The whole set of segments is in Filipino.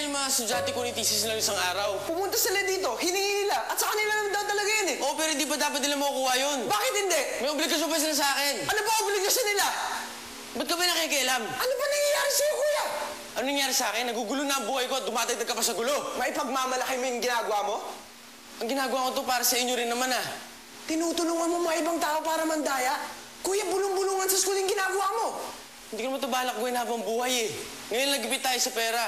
yung mga estudyante ko ni thesis lang isang araw. Pumunta sila dito, hiningi nila, at sa kanila naman daw talaga yun eh. Oo, pero hindi pa dapat nila makukuha yun. Bakit hindi? May obligasyon pa sila sa akin. Ano ba obligasyon nila? Ba't ka ba nakikialam? Ano ba nangyayari sa'yo, kuya? Ano nangyari sa akin? Nagugulo na ang buhay ko at dumatagdag ka pa sa gulo. Maipagmamalaki mo yung ginagawa mo? Ang ginagawa ko to para sa inyo rin naman ah. Tinutulungan mo mga ibang tao para mandaya? Kuya, bulong-bulungan sa school yung ginagawa mo. Hindi ko naman ito balak gawin habang buhay eh. Ngayon nagipit tayo sa pera.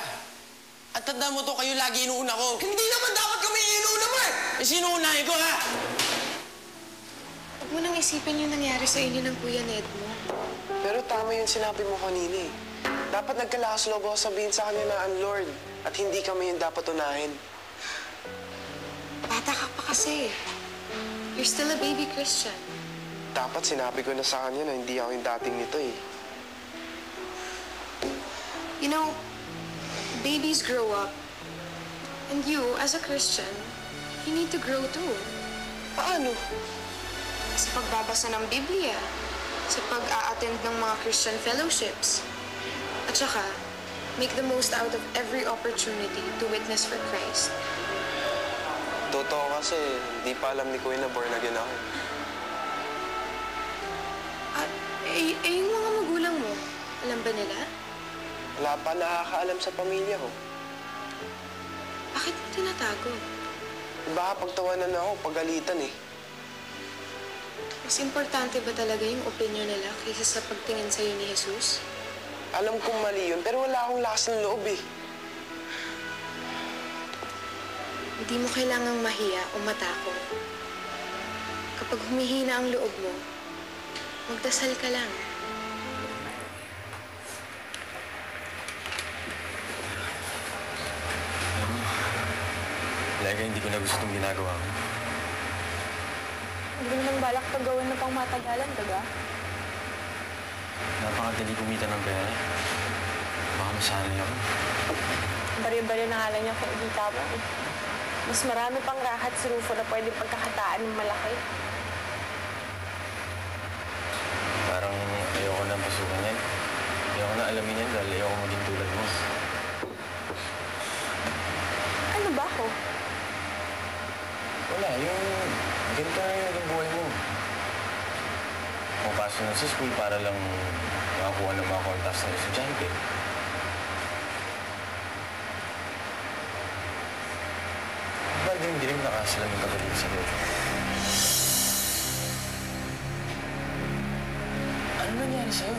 At tandaan mo to, kayo lagi inuuna ko. Hindi naman dapat kami inuuna mo eh! Eh, sino unahin ko ha? Huwag mo nang isipin yung nangyari sa inyo ng Kuya Ned mo. Pero tama yung sinabi mo kanina eh. Dapat nagkalakas loob ako sabihin sa kanya na ang Lord at hindi kami yung dapat unahin. Bata ka pa kasi. You're still a baby Christian. Dapat sinabi ko na sa kanya na hindi ako yung dating nito eh. You know, babies grow up. And you, as a Christian, you need to grow too. Paano? Sa pagbabasa ng Biblia, sa pag-a-attend ng mga Christian fellowships. At saka, make the most out of every opportunity to witness for Christ. Totoo kasi, di pa alam ni Kuya na born again ako. At, yung mga magulang mo, alam ba nila? Wala pa nakakaalam sa pamilya ko. Bakit mo tinatago? Baka pagtawanan ako, pagalitan eh. Mas importante ba talaga yung opinion nila kaysa sa pagtingin sa'yo ni Jesus? Alam kong mali yun, pero wala akong lakas ng loob eh. Hindi mo kailangang mahiya o matakot. Kapag humihina ang loob mo, magdasal ka lang. Talaga hindi ko na gusto itong ginagawa ko. Hindi mo nang balak paggawin na pang matagalan, diba? Napakadali kumita ng pera. Baka masanay ako. Bari-bari na nga lang niya kung ikita mo eh. Mas marami pang rahat si Rufo na pwede pagkakataan ng malaki. Parang ayoko na pasukan yan. Ayoko na alamin yan dahil ayoko maging tulad mo. Ano ba ako? Wala, yung ganito na yung naging buhay mo. Pumapasok na sa school para lang makakuha ng mga kontas ng estudyante. Ba't hindi rin nakasalamin ka dito sa loob? Ano nangyari sa'yo?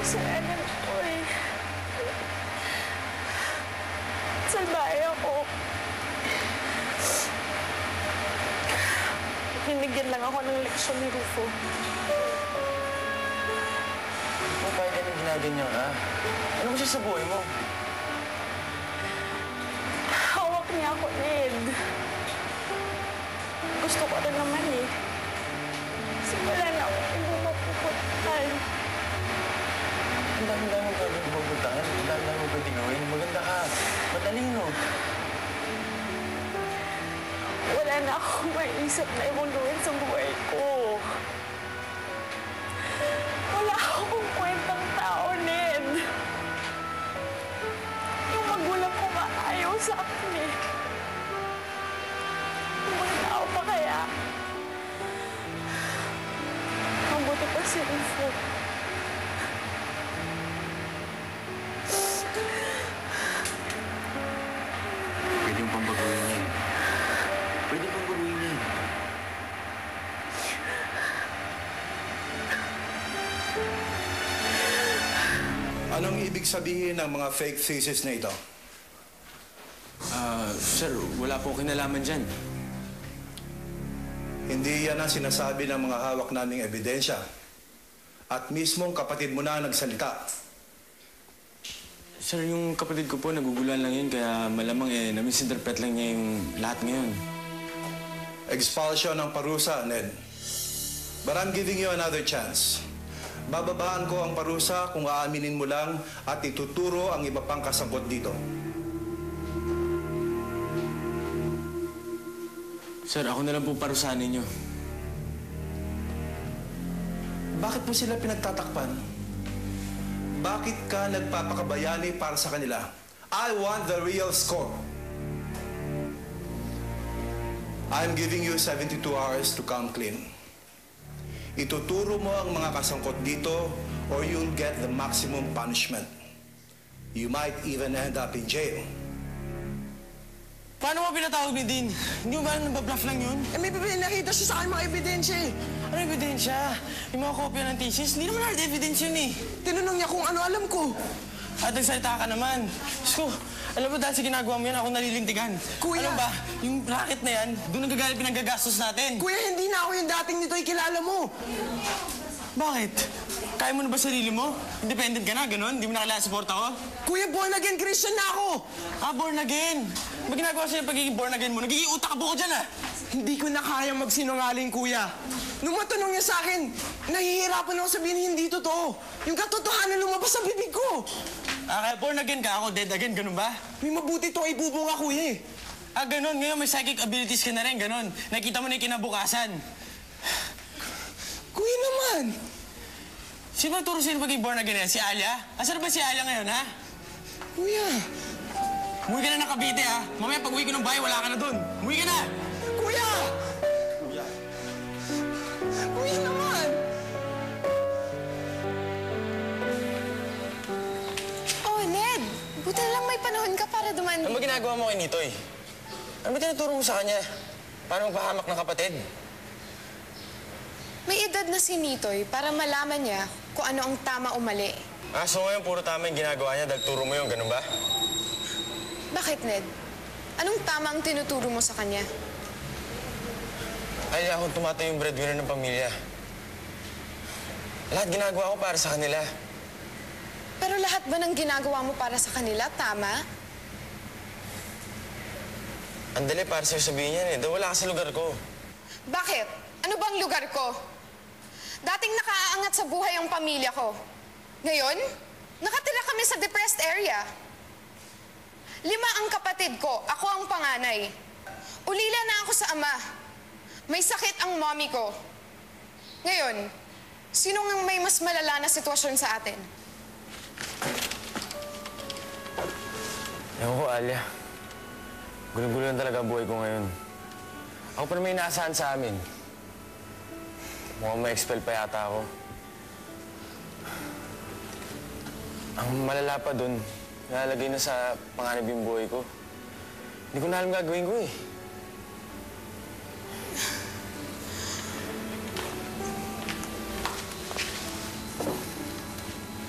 Kasalanan ko eh. Salbahe ako. Hinigyan lang ako ng leksyon ni Rufo. Kung kahit anong ginaganyan ka, ano mo siya sa buhay mo? Hawak niya ako, Ned. Gusto ko rin naman eh. Kasi wala na ako ibang mapupuntahan. Ang dami-dami mo pwedeng pupuntahan. Ang dami-dami mo pwedeng gawin. Maganda ka. Matalino. Wala na akong maisip na ibang gawin sa buhay ko. Wala akong kwentang tao, Ned. Yung magulang ko nga ayaw sa akin eh. Ibang tao pa kaya? Mabuti pa si Rufo. Pwede pang baguhin yan. Pwede pang baguhin yan. Anong ibig sabihin ng mga fake thesis na ito? Sir, wala po kinalaman dyan. Hindi yan ang sinasabi ng mga hawak naming ebidensya. At mismong kapatid mo na ang nagsalita. Sir, yung kapatid ko po, naguguluhan lang yun, kaya malamang na-misinterpret lang niya yung lahat ngayon. Expulsion ng parusa, Ned. But I'm giving you another chance. Bababaan ko ang parusa kung aaminin mo lang at ituturo ang iba pang kasangkot dito. Sir, ako na lang po parusahan ninyo. Bakit mo sila pinagtatakpan? Bakit ka nagpapakabayani para sa kanila? I want the real score. I'm giving you 72 hours to come clean. Ituturo mo ang mga kasangkot dito or you'll get the maximum punishment. You might even end up in jail. Paano mo pinatawag ni Dean? Hindi mo ba nababluff lang yun? Eh, may nakita siya sa akin mga ebidensya eh. Ano ebidensya? Yung mga kopya ng thesis, hindi naman hard evidence yun eh. Tinanong niya kung ano alam ko. At nagsalita ka naman. Diyos ko, alam mo dahil sa ginagawa mo yan, ako nalilintigan. Kuya! Alam ba, yung racket na yan, doon nagagalit pinanggagastos natin. Kuya, hindi na ako yung dating nito kilala mo. Bakit? Kaya mo na ba sarili mo? Independent ka na, ganun? Hindi mo na kailangan support ako? Kuya, born again Christian na ako. Ah, born again. Ba ginagawa sa'yo yung pagiging born again mo? Nagiging utak ka buko dyan ah. Hindi ko na kaya magsinungaling, kuya. Nung matanong niya sa akin, nahihirapan ako sabihin hindi totoo. Yung katotohanan lumabas sa bibig ko. Ah, kaya born again ka, ako dead again, ganun ba? May mabuti to ibubunga, kuya eh. Ah, ganun. Ngayon may psychic abilities ka na rin, ganun. Nakita mo na yung kinabukasan. Kuya naman. Sino ba turo sa'yo pagiging born again yan? Si Alia? Asan na ba si Alia ngayon, ha? Kuya. Umuwi ka na ng Cavite, ha? Mamaya pag-uwi ko ng bahay, wala ka na dun. Umuwi ka na! Kuya! Kuya. Kuya naman. Oh, Ned! Buti na lang may panahon ka para duman. Ano ba ginagawa mo kay Nitoy? Ano ba tinuturo mo sa kanya? Paano magpahamak ng kapatid? May edad na si Nitoy para malaman niya kung ano ang tama o mali. Ah, so ngayon puro tama yung ginagawa niya dahil turo mo yun, ganun ba? Bakit, Ned? Anong tama ang tinuturo mo sa kanya? Ay, ako tumatayo yung breadwinner ng pamilya. Lahat ginagawa ko para sa kanila. Pero lahat ba ng ginagawa mo para sa kanila, tama? Andali, para sa'yo sabihin yan eh. Daw wala ka sa lugar ko. Bakit? Ano bang lugar ko? Dating nakaaangat sa buhay ang pamilya ko. Ngayon, nakatira kami sa depressed area. 5 ang kapatid ko, ako ang panganay. Ulila na ako sa ama. May sakit ang mommy ko. Ngayon, sino nga may mas malala na sitwasyon sa atin? Ewan ko, Alia. Gulo-gulo lang talaga buhay ko ngayon. Ako pa na may inaasahan sa amin. Mukhang ma-expel pa yata ako. Ang malala pa dun, nalalagay na sa panganib yung buhay ko. Hindi ko na alam gagawin ko eh.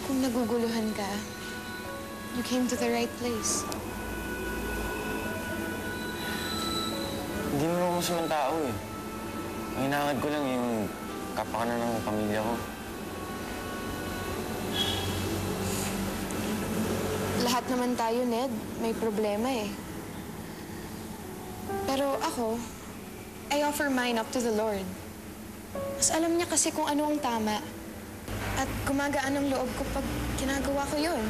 Kung naguguluhan ka, you came to the right place. Hindi mo naman masamang tao eh. Ang hinangad ko lang yung kapakanan ng pamilya ko. Lahat naman tayo, Ned. May problema eh. Pero ako, I offer mine up to the Lord. Mas alam niya kasi kung ano ang tama. At gumagaan ang loob ko pag ginagawa ko yun.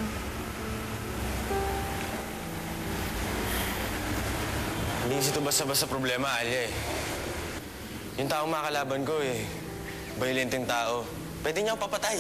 Hindi kasi ito basta-basta problema, Alia eh. Yung taong makalaban ko eh, violenteng tao. Pwede niya ako papatay.